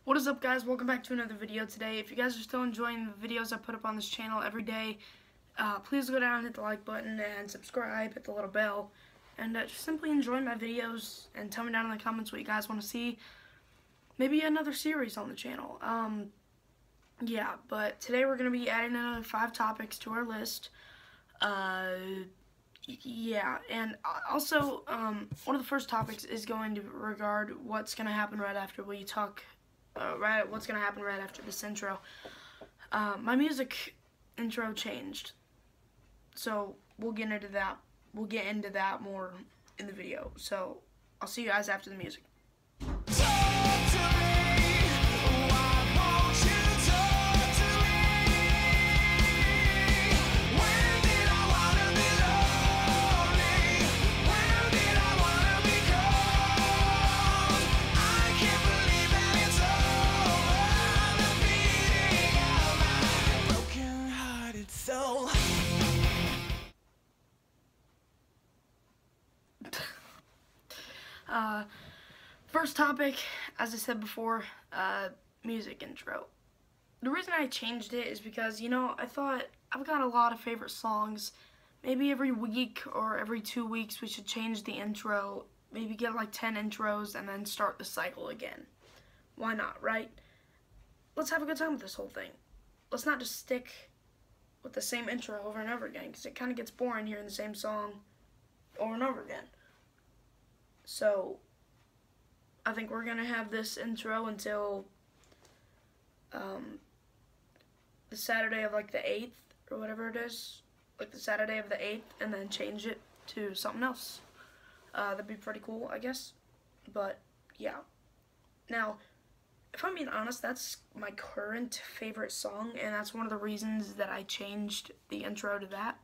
What is up, guys? Welcome back to another video today. If you guys are still enjoying the videos I put up on this channel every day, please go down, hit the like button, and subscribe, hit the little bell, and just simply enjoy my videos, and tell me down in the comments what you guys want to see. Maybe another series on the channel. Yeah, but today we're going to be adding another 5 topics to our list. Yeah, and also, one of the first topics is going to regard what's going to happen right after we talk, what's going to happen right after this intro. My music intro changed, so we'll get into that. We'll get into that more in the video. So I'll see you guys after the music. First topic, as I said before, music intro. The reason I changed it is because, I thought I've got a lot of favorite songs. Maybe every week or every 2 weeks we should change the intro. Maybe get like 10 intros and then start the cycle again. Why not, right? Let's have a good time with this whole thing. Let's not just stick with the same intro over and over again, because it kind of gets boring hearing the same song over and over again. So I think we're gonna have this intro until the Saturday of like the 8th or whatever it is, like the Saturday of the 8th, and then change it to something else. That'd be pretty cool, I guess. But yeah. Now, if I'm being honest, that's my current favorite song, and that's one of the reasons that I changed the intro to that.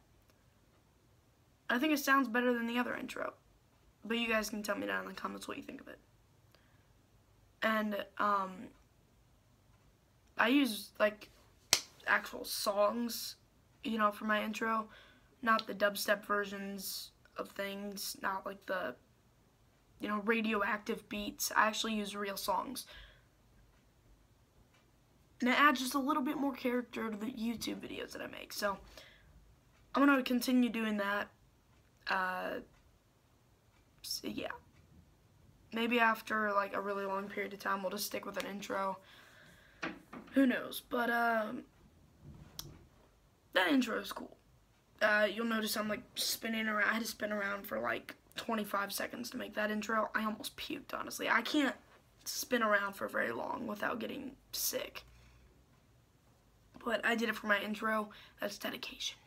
I think it sounds better than the other intro, but you guys can tell me down in the comments what you think of it. And I use like actual songs, for my intro, not the dubstep versions of things, not like the radioactive beats. I actually use real songs. And it adds just a little bit more character to the YouTube videos that I make. So I'm going to continue doing that. So yeah. Maybe after like a really long period of time, we'll just stick with an intro. Who knows? But that intro is cool. You'll notice I'm like spinning around. I had to spin around for like 25 seconds to make that intro. I almost puked, honestly. I can't spin around for very long without getting sick. But I did it for my intro. That's dedication.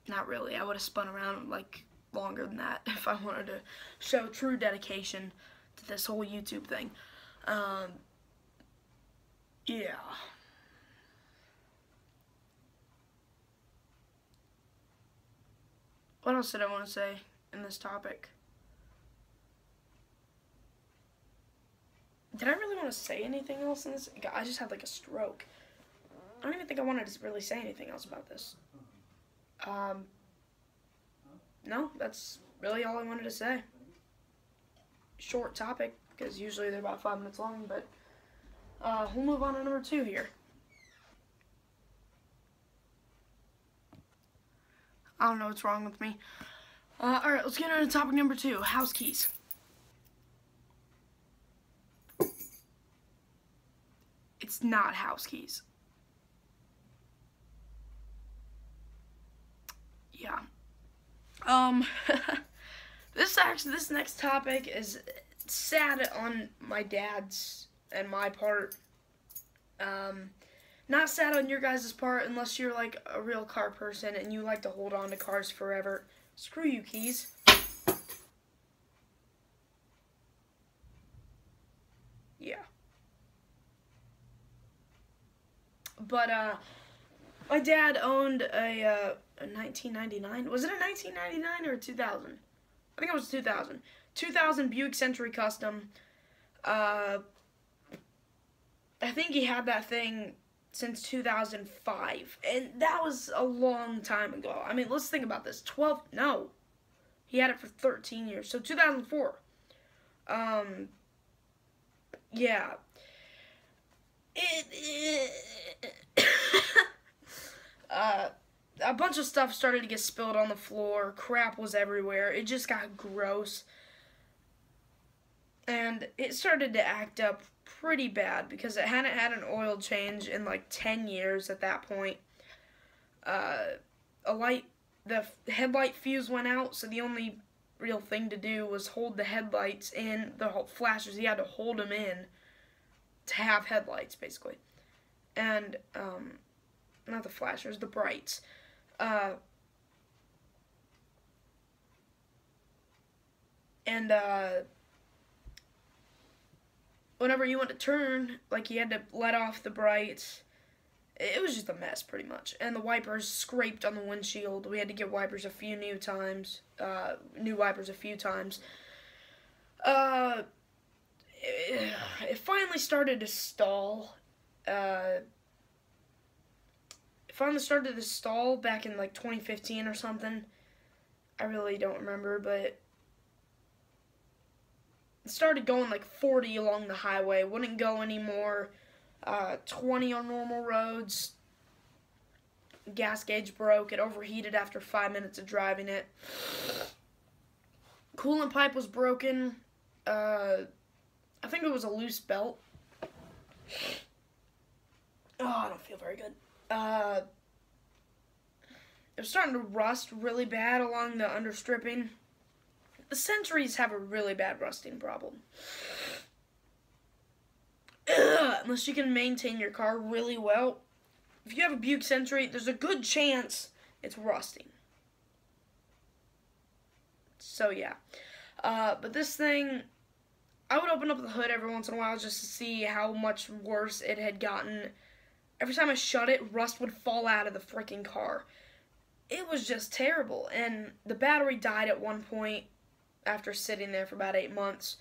Not really. I would have spun around like longer than that if I wanted to show true dedication to this whole YouTube thing. Yeah. What else did I want to say in this topic? Did I really want to say anything else in this? I just had like a stroke. I don't even think I wanted to really say anything else about this. No, that's really all I wanted to say. Short topic, because usually they're about 5 minutes long, but we'll move on to number 2 here. I don't know what's wrong with me. Alright, let's get on to topic number 2, house keys. It's not house keys. Yeah. This next topic is sad on my dad's and my part. Not sad on your guys' part unless you're like a real car person and you like to hold on to cars forever. Screw you, keys. Yeah. But my dad owned a 1999. Was it a 1999 or a 2000? I think it was 2000. 2000 Buick Century Custom. I think he had that thing since 2005, and that was a long time ago. I mean, let's think about this. He had it for 13 years, so 2004. Yeah, A bunch of stuff started to get spilled on the floor. Crap was everywhere. It just got gross. And it started to act up pretty bad because it hadn't had an oil change in like 10 years at that point. The headlight fuse went out, so the only real thing to do was hold the headlights in, the flashers. You had to hold them in to have headlights, basically. And, not the flashers, the brights. Whenever you went to turn, like, you had to let off the brights. It was just a mess, pretty much. And the wipers scraped on the windshield. We had to get wipers new wipers a few times. It finally started to stall. It finally started to stall back in, like, 2015 or something. I really don't remember, but it started going, like, 40 along the highway. Wouldn't go anymore. 20 on normal roads. Gas gauge broke. It overheated after 5 minutes of driving it. Coolant pipe was broken. I think it was a loose belt. Oh, I don't feel very good. It was starting to rust really bad along the understripping. The Centuries have a really bad rusting problem. Unless you can maintain your car really well. If you have a Buick Century, there's a good chance it's rusting. So, yeah. But this thing, I would open up the hood every once in a while just to see how much worse it had gotten. Every time I shut it, rust would fall out of the freaking car. It was just terrible. And the battery died at one point after sitting there for about 8 months.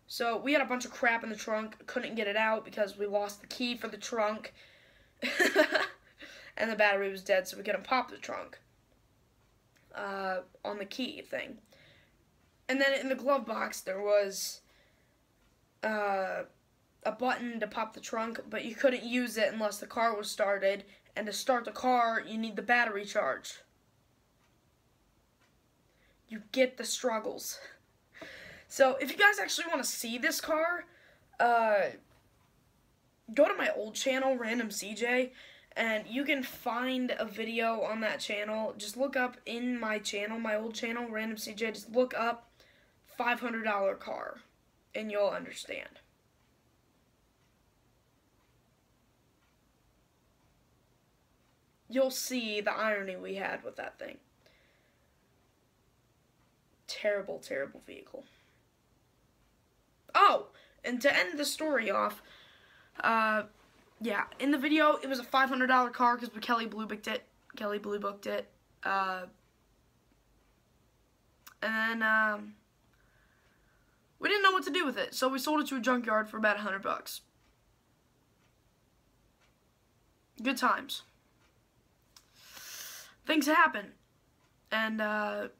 So we had a bunch of crap in the trunk, couldn't get it out because we lost the key for the trunk. And the battery was dead, so we couldn't pop the trunk on the key thing. And then in the glove box, there was a button to pop the trunk, but you couldn't use it unless the car was started. And to start the car, you need the battery charged. You get the struggles. So, if you guys actually want to see this car, go to my old channel, Random CJ, and you can find a video on that channel. Just look up in my channel, my old channel, Random CJ, just look up $500 car, and you'll understand. You'll see the irony we had with that thing. Terrible, terrible vehicle. Oh, and to end the story off, yeah, in the video, it was a $500 car because Kelly Blue Booked it. And then, we didn't know what to do with it, so we sold it to a junkyard for about $100. Good times. Things happen, and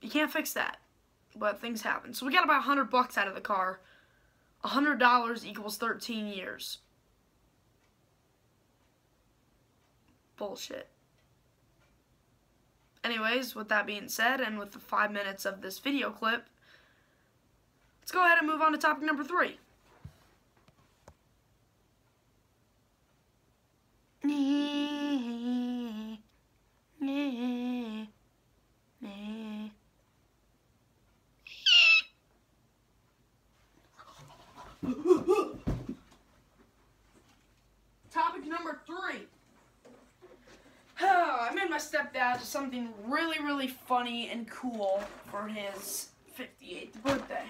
you can't fix that, but things happen. So we got about $100 out of the car. $100 equals 13 years. Bullshit. Anyways, with that being said, and with the 5 minutes of this video clip, let's go ahead and move on to topic number 3. Topic number 3. I made my stepdad something really, really funny and cool for his 58th birthday.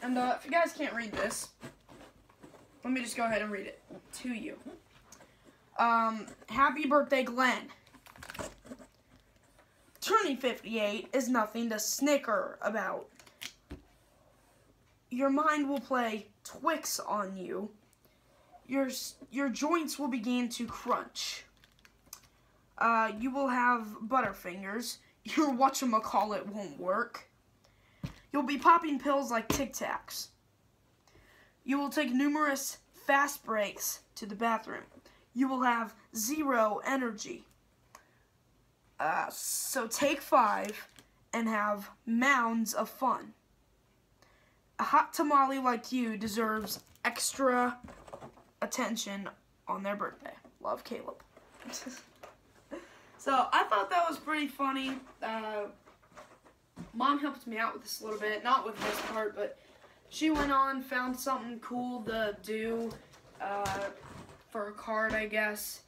And if you guys can't read this, let me just go ahead and read it to you. Happy birthday, Glenn. Turning 58 is nothing to snicker about. Your mind will play Twix on you. Your joints will begin to crunch. You will have butterfingers. Your whatchamacallit won't work. You'll be popping pills like Tic Tacs. You will take numerous fast breaks to the bathroom. You will have 0 energy. So take 5 and have mounds of fun. A hot tamale like you deserves extra attention on their birthday. Love, Caleb. So I thought that was pretty funny. Mom helped me out with this a little bit, not with this part, but she went on, found something cool to do for a card, I guess.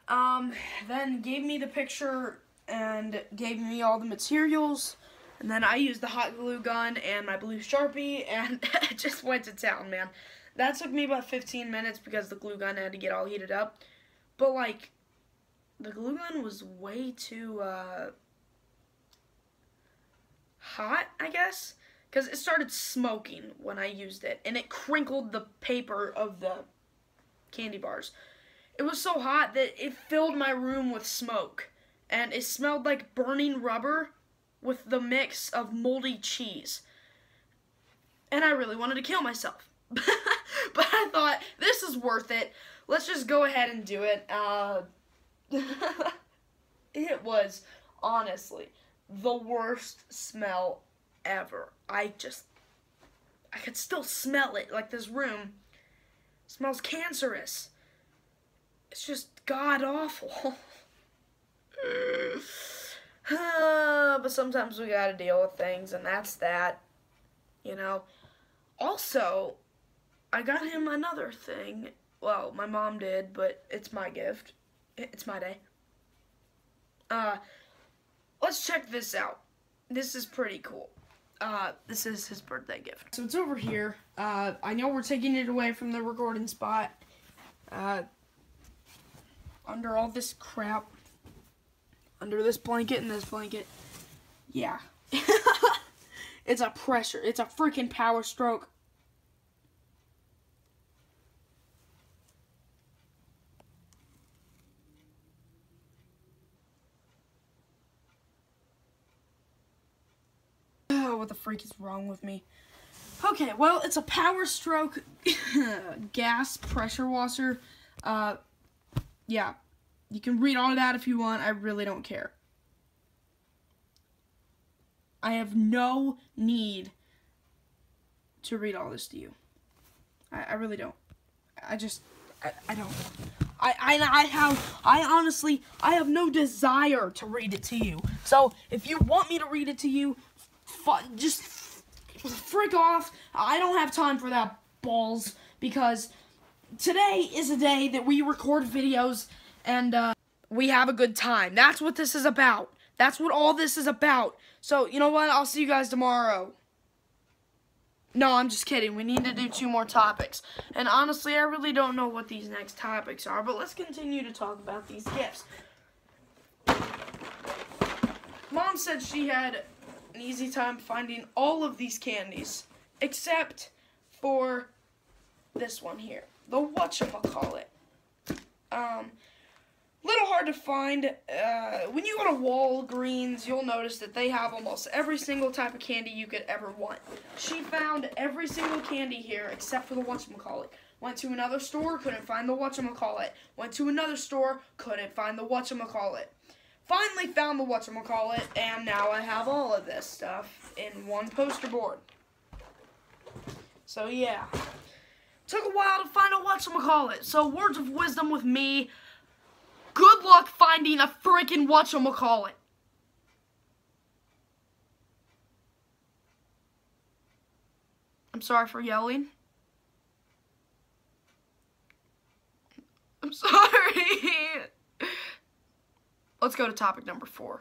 Then gave me the picture and gave me all the materials. And then I used the hot glue gun and my blue Sharpie and just went to town, man. That took me about 15 minutes because the glue gun had to get all heated up. But, like, the glue gun was way too hot, I guess. Because it started smoking when I used it. And it crinkled the paper of the candy bars. It was so hot that it filled my room with smoke. And it smelled like burning rubber with the mix of moldy cheese. And I really wanted to kill myself. But I thought, this is worth it. Let's just go ahead and do it. It was, honestly, the worst smell ever. I could still smell it. Like, this room smells cancerous. It's just god-awful. But sometimes we gotta deal with things, and that's that, you know. Also, I got him another thing. Well, my mom did, but it's my gift. It's my day. Let's check this out. This is pretty cool. This is his birthday gift. So it's over here. I know we're taking it away from the recording spot. Under all this crap. Under this blanket and this blanket. Yeah. It's a pressure. It's a freaking Power Stroke. Oh, what the freak is wrong with me? Okay, well, it's a Power Stroke gas pressure washer. Yeah. You can read all of that if you want. I really don't care. I have no need to read all this to you. I really don't. I don't. I honestly have no desire to read it to you. So, if you want me to read it to you, just frick off. I don't have time for that, balls, because today is a day that we record videos and we have a good time. That's what this is about. That's what all this is about. So, you know what? I'll see you guys tomorrow. No, I'm just kidding. We need to do 2 more topics. And honestly, I really don't know what these next topics are, but let's continue to talk about these gifts. Mom said she had an easy time finding all of these candies, except for this one here, the whatchamacallit. Little hard to find. When you go to Walgreens, you'll notice that they have almost every single type of candy you could ever want. She found every single candy here except for the whatchamacallit. Went to another store, couldn't find the whatchamacallit. Went to another store, couldn't find the whatchamacallit. Finally found the whatchamacallit, and now I have all of this stuff in one poster board. So yeah. Took a while to find a whatchamacallit. So words of wisdom with me. Good luck finding a freaking whatchamacallit. I'm sorry for yelling. I'm sorry. Let's go to topic number 4.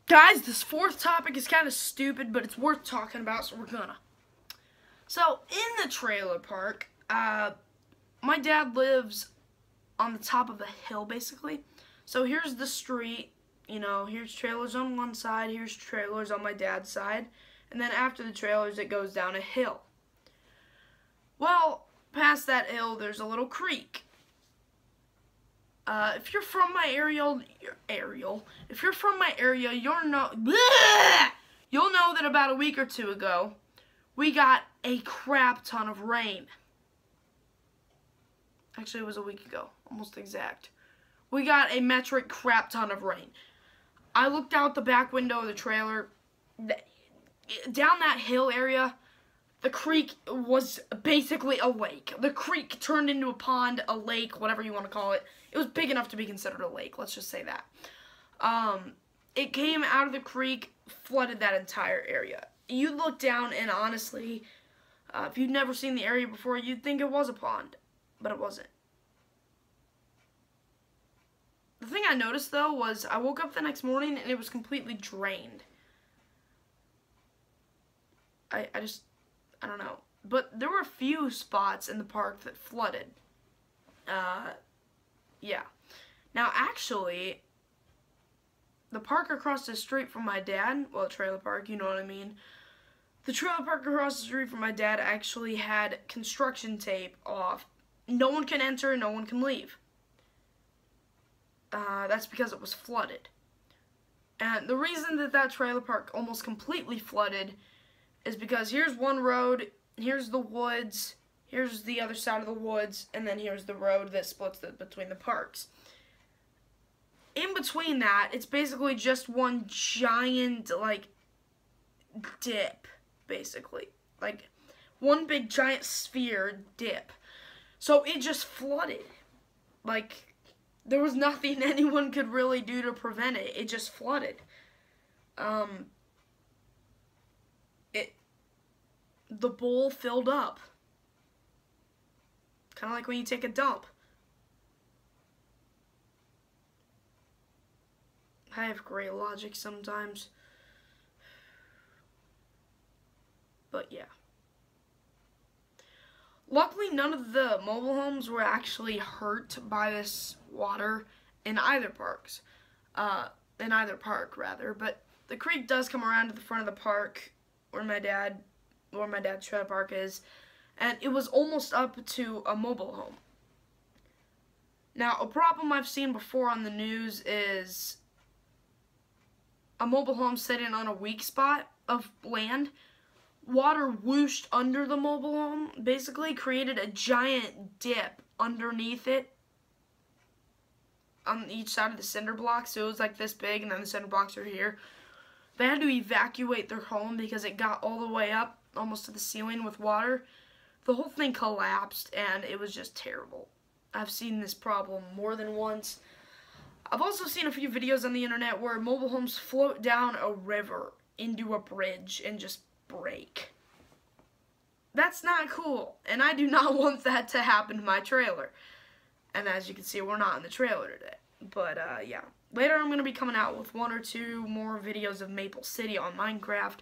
Guys, this 4th topic is kind of stupid, but it's worth talking about, so we're gonna. So, in the trailer park, my dad lives on the top of a hill, basically. So, here's the street, you know, here's trailers on one side, here's trailers on my dad's side, and then after the trailers, it goes down a hill. Well, past that hill, there's a little creek. If you're from my area, if you're from my area, you'll know that about a week or two ago, we got a crap ton of rain. Actually, it was a week ago, almost exact. We got a metric crap ton of rain. I looked out the back window of the trailer. Down that hill area, the creek was basically a lake. The creek turned into a pond, a lake, whatever you want to call it. It was big enough to be considered a lake, let's just say that. It came out of the creek, flooded that entire area. You look down and honestly, if you've never seen the area before, you'd think it was a pond, but it wasn't. The thing I noticed, though, was I woke up the next morning and it was completely drained. I don't know. But there were a few spots in the park that flooded. Yeah. Now, actually, the park across the street from my dad, well, trailer park, you know what I mean. The trailer park across the street from my dad actually had construction tape off. No one can enter, no one can leave. That's because it was flooded. And the reason that that trailer park almost completely flooded is because here's one road, here's the woods, here's the other side of the woods, and then here's the road that splits between the parks. In between that, it's basically just one giant, like, dip, basically. Like, one big giant sphere dip. So it just flooded. Like, there was nothing anyone could really do to prevent it. It just flooded. The bowl filled up. Kind of like when you take a dump. I have great logic sometimes. But yeah. Luckily, none of the mobile homes were actually hurt by this water in either parks. In either park, rather. But the creek does come around to the front of the park where my dad's trailer park is. And it was almost up to a mobile home. Now, a problem I've seen before on the news is a mobile home sitting on a weak spot of land. Water whooshed under the mobile home, basically created a giant dip underneath it on each side of the cinder block. So it was like this big, and then the cinder blocks are here. They had to evacuate their home because it got all the way up, almost to the ceiling with water. The whole thing collapsed, and it was just terrible. I've seen this problem more than once. I've also seen a few videos on the internet where mobile homes float down a river into a bridge and just break. That's not cool, and I do not want that to happen to my trailer. And as you can see, we're not in the trailer today. But, yeah. Later I'm going to be coming out with 1 or 2 more videos of Maple City on Minecraft.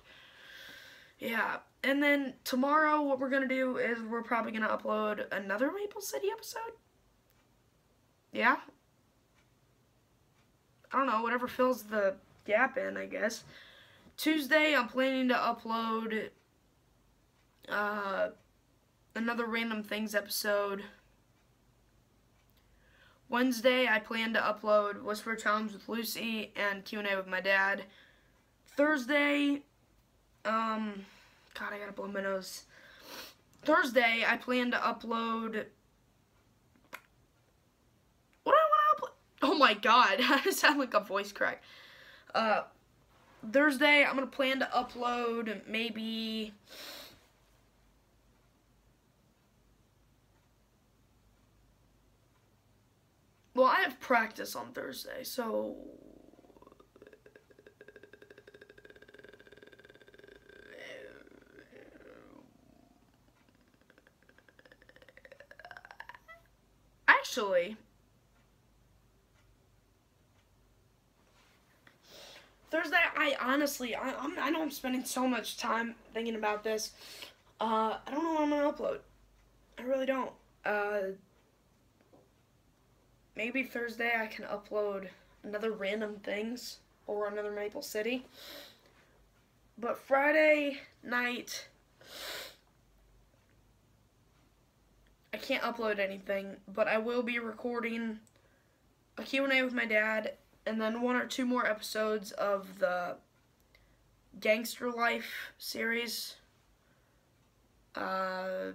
Yeah. And then tomorrow what we're going to do is we're probably going to upload another Maple City episode. Yeah. I don't know, whatever fills the gap in, I guess. Tuesday, I'm planning to upload another Random Things episode. Wednesday, I plan to upload Whisper Challenge with Lucy and Q&A with my dad. Thursday, God, I gotta blow my nose. Thursday, I plan to upload... What do I want to upload? Oh my god, I sound like a voice crack. Thursday, I'm going to plan to upload maybe... Well, I have practice on Thursday, so... Actually... Thursday, I know I'm spending so much time thinking about this. I don't know what I'm going to upload. I really don't. Maybe Thursday I can upload another Random Things or another Maple City. But Friday night, I can't upload anything, but I will be recording a Q&A with my dad, and then 1 or 2 more episodes of the Gangster Life series. And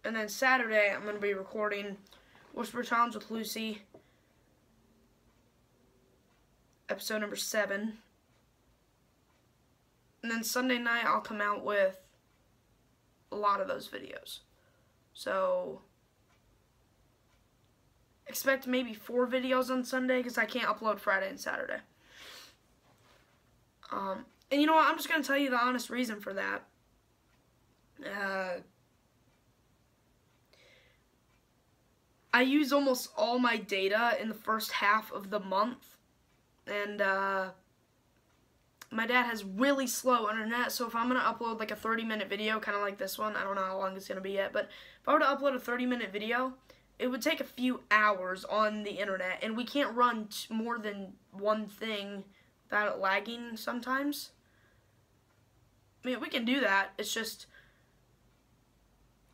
then Saturday, I'm going to be recording Whisper Times with Lucy, episode number 7. And then Sunday night, I'll come out with a lot of those videos. So, expect maybe 4 videos on Sunday, because I can't upload Friday and Saturday. And you know what, I'm just going to tell you the honest reason for that. I use almost all my data in the first half of the month, and my dad has really slow internet, so if I'm going to upload like a 30-minute video, kind of like this one, I don't know how long it's going to be yet, but if I were to upload a 30-minute video, it would take a few hours on the internet, and we can't run more than one thing without it lagging sometimes. I mean, we can do that, it's just,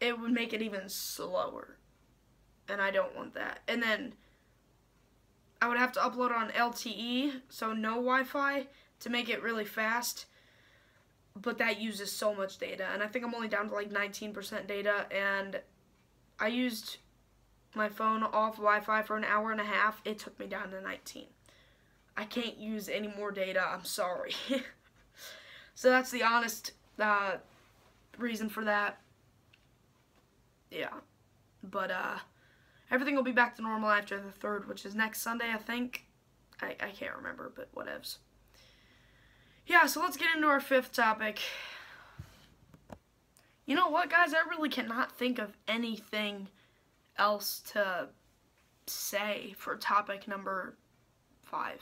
it would make it even slower, and I don't want that. And then, I would have to upload on LTE, so no Wi-Fi, to make it really fast, but that uses so much data, and I think I'm only down to like 19% data, and I used my phone off Wi-Fi for an hour and a half. It took me down to 19. I can't use any more data, I'm sorry. So that's the honest reason for that. Yeah, but everything will be back to normal after the 3rd, which is next Sunday, I think. I can't remember, but whatevs. Yeah, so let's get into our 5th topic. You know what, guys? I really cannot think of anything else to say for topic number 5.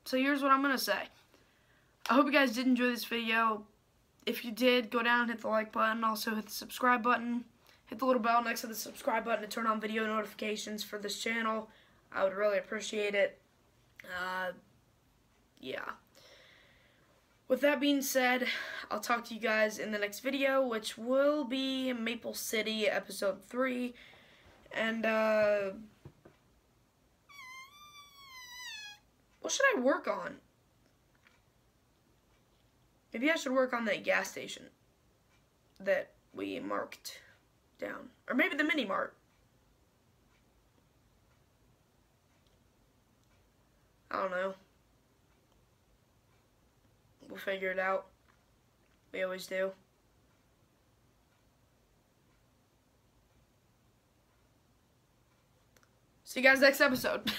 So here's what I'm going to say. I hope you guys did enjoy this video. If you did, go down and hit the like button. Also hit the subscribe button. Hit the little bell next to the subscribe button to turn on video notifications for this channel. I would really appreciate it. Yeah. With that being said, I'll talk to you guys in the next video, which will be Maple City episode 3. And, what should I work on? Maybe I should work on the gas station that we marked down. Or maybe the mini mart. I don't know. We'll figure it out. We always do. See you guys next episode.